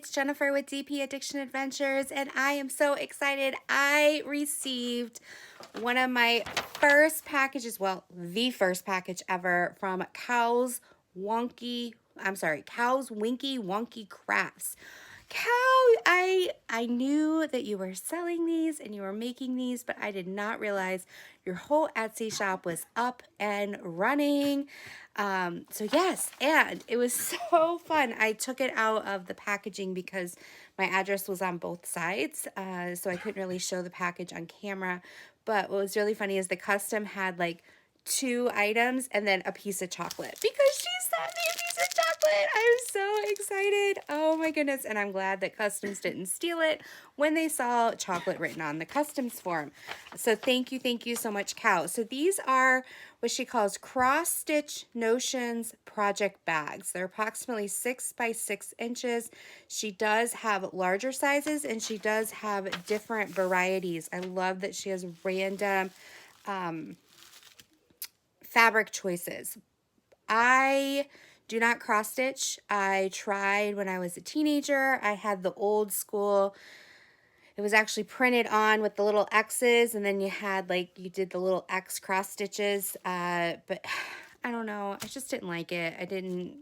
it's Jennifer with DP Addiction Adventures, and I am so excited. I received one of my first packages, well, the first package ever from Cals Winky Wonky Crafts. Cal, I knew that you were selling these and you were making these, but I did not realize your whole Etsy shop was up and running. So yes, and it was so fun. I took it out of the packaging because my address was on both sides, so I couldn't really show the package on camera. But what was really funny is the custom had like 2 items and then a piece of chocolate because she sent me a piece of chocolate. I'm so excited. Oh my goodness. And I'm glad that Customs didn't steal it when they saw chocolate written on the Customs form. So thank you so much, Cal. So these are what she calls cross stitch notions project bags. They're approximately 6 by 6 inches. She does have larger sizes and she does have different varieties. I love that she has random fabric choices. I do not cross stitch. I tried when I was a teenager. I had the old school. It was actually printed on with the little X's, and then you had like, you did the little X cross stitches. But I don't know. I just didn't like it. I didn't,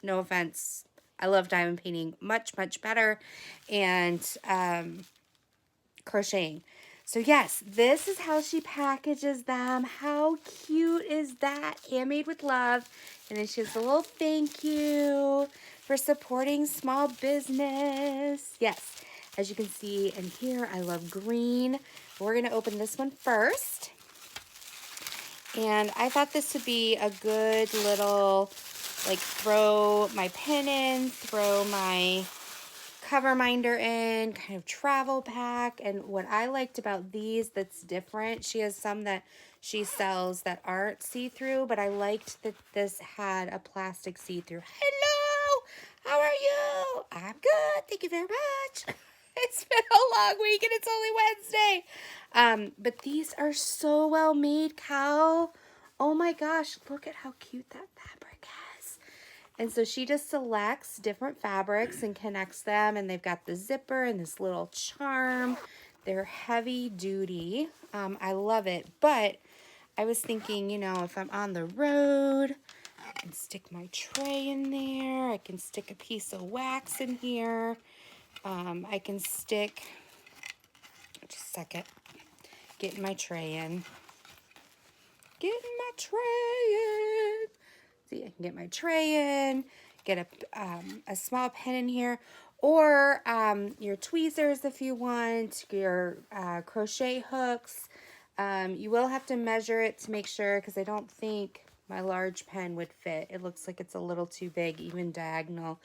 no offense. I love diamond painting much better, and crocheting. So yes, this is how she packages them. How cute is that? Handmade with love. And then she has a little thank you for supporting small business. Yes, as you can see in here, I love green. We're going to open this one first. And I thought this would be a good little, like, throw my pen in, throw my cover minder in, kind of travel pack. And what I liked about these that's different, she has some that she sells that aren't see-through, but I liked that this had a plastic see-through. Hello, how are you? I'm good, thank you very much. It's been a long week and it's only Wednesday. But these are so well made, Cal. Oh my gosh, look at how cute that fabric is. And so she just selects different fabrics and connects them, and they've got the zipper and this little charm. They're heavy duty. I love it, but I was thinking, you know, if I'm on the road, I can stick my tray in there. I can stick a piece of wax in here. I can stick, just a second, getting my tray in. Getting my tray in. See, I can get my tray in, get a small pen in here, or your tweezers if you want, your crochet hooks. You will have to measure it to make sure, because I don't think my large pen would fit. It looks like it's a little too big, even diagonal.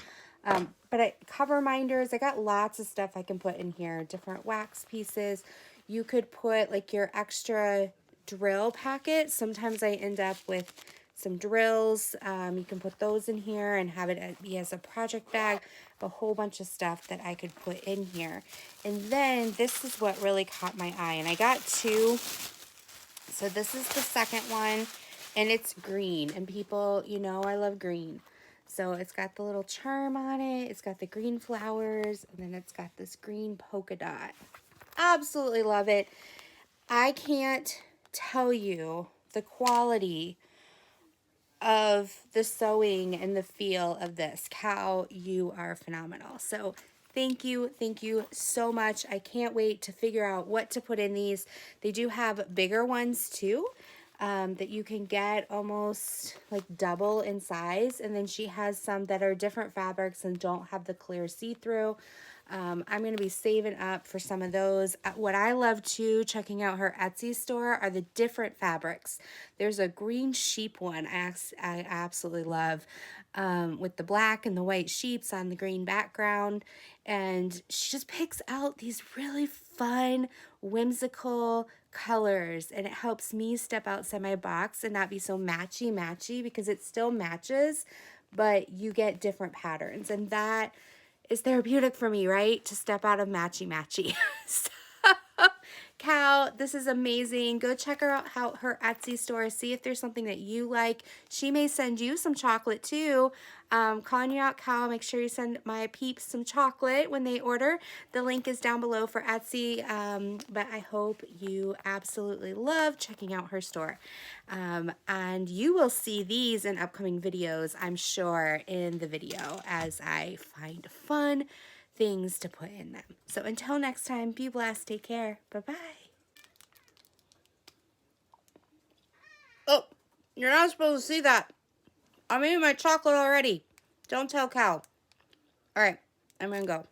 But cover minders, I got lots of stuff I can put in here, different wax pieces. You could put like your extra drill packet. Sometimes I end up with some drills. You can put those in here and have it be as a project bag. A whole bunch of stuff that I could put in here. And then this is what really caught my eye, and I got 2. So this is the second one, and it's green, and people, you know, I love green. So it's got the little charm on it, it's got the green flowers, and then it's got this green polka dot. Absolutely love it. I can't tell you the quality of the sewing and the feel of this. Cal, you are phenomenal. So thank you so much. I can't wait to figure out what to put in these. They do have bigger ones too, that you can get almost like double in size. And then she has some that are different fabrics and don't have the clear see-through. I'm going to be saving up for some of those. What I love too, checking out her Etsy store, are the different fabrics. There's a green sheep one I absolutely love, with the black and the white sheeps on the green background. And she just picks out these really fun, whimsical colors, and it helps me step outside my box and not be so matchy because it still matches, but you get different patterns, and that is therapeutic for me, right? To step out of matchy. So, Cal, this is amazing. Go check her out, her Etsy store. See if there's something that you like. She may send you some chocolate too. Calling you out, Cal. Make sure you send my peeps some chocolate when they order. The link is down below for Etsy. But I hope you absolutely love checking out her store. And you will see these in upcoming videos, I'm sure, in the video as I find fun things to put in them. So until next time, be blessed. Take care. Bye-bye. Oh, you're not supposed to see that. I'm eating my chocolate already. Don't tell Cal. All right, I'm going to go.